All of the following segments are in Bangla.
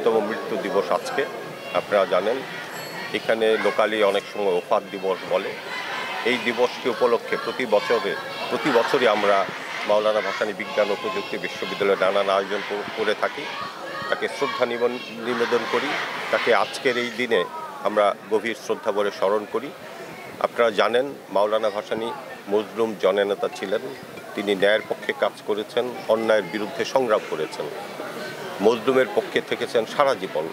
তম মৃত্যু দিবস আজকে আপনারা জানেন এখানে লোকালি অনেক সময় ওফাত দিবস বলে। এই দিবসকে উপলক্ষে প্রতি বছরই আমরা মাওলানা ভাসানী বিজ্ঞান ও প্রযুক্তি বিশ্ববিদ্যালয়ে নানান আয়োজন করে থাকি, তাকে শ্রদ্ধা নিবেদন করি, তাকে আজকের এই দিনে আমরা গভীর শ্রদ্ধা ভরে স্মরণ করি। আপনারা জানেন মাওলানা ভাসানী মজলুম জননেতা ছিলেন, তিনি ন্যায়ের পক্ষে কাজ করেছেন, অন্যায়ের বিরুদ্ধে সংগ্রাম করেছেন, মজলুমের পক্ষে থেকেছেন সারা জীবন।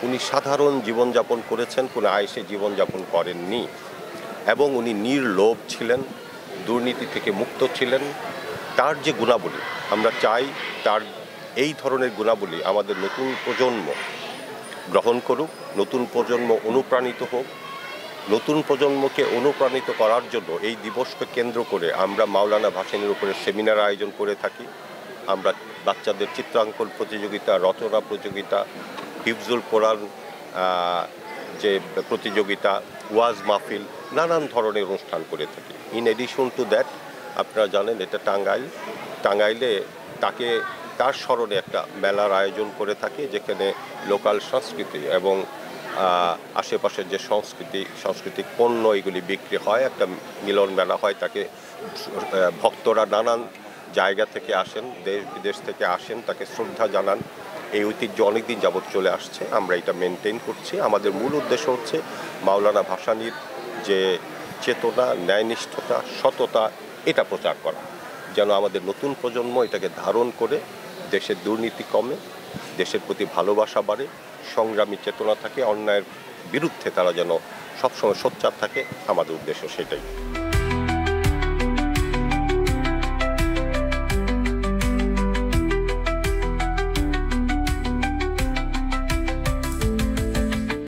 উনি সাধারণ জীবনযাপন করেছেন, কোনো আয়েসে জীবনযাপন করেননি এবং উনি নির্লোভ ছিলেন, দুর্নীতি থেকে মুক্ত ছিলেন। তার যে গুণাবলী আমরা চাই, তার এই ধরনের গুণাবলী আমাদের নতুন প্রজন্ম গ্রহণ করুক, নতুন প্রজন্ম অনুপ্রাণিত হোক। নতুন প্রজন্মকে অনুপ্রাণিত করার জন্য এই দিবসকে কেন্দ্র করে আমরা মাওলানা ভাসানীর উপরে সেমিনার আয়োজন করে থাকি। আমরা বাচ্চাদের চিত্রাঙ্কন প্রতিযোগিতা, রচনা প্রতিযোগিতা, হিফজুল কোরআন যে প্রতিযোগিতা, ওয়াজ মাহফিল, নানান ধরনের অনুষ্ঠান করে থাকি। ইন এডিশন টু দ্যাট আপনারা জানেন এটা টাঙ্গাইলে তার স্মরণে একটা মেলার আয়োজন করে থাকি, যেখানে লোকাল সংস্কৃতি এবং আশেপাশের যে সাংস্কৃতিক পণ্য এগুলি বিক্রি হয়, একটা মিলন মেলা হয়। তাকে ভক্তরা নানান জায়গা থেকে আসেন, দেশ বিদেশ থেকে আসেন, তাকে শ্রদ্ধা জানান। এই ঐতিহ্য অনেকদিন যাবৎ চলে আসছে, আমরা এটা মেনটেন করছি। আমাদের মূল উদ্দেশ্য হচ্ছে মাওলানা ভাসানীর যে চেতনা, ন্যায়নিষ্ঠতা, সততা, এটা প্রচার করা, যেন আমাদের নতুন প্রজন্ম এটাকে ধারণ করে দেশের দুর্নীতি কমে, দেশের প্রতি ভালোবাসা বাড়ে, সংগ্রামী চেতনা থাকে, অন্যায়ের বিরুদ্ধে তারা যেন সবসময় সোচ্চার থাকে। আমাদের উদ্দেশ্য সেটাই।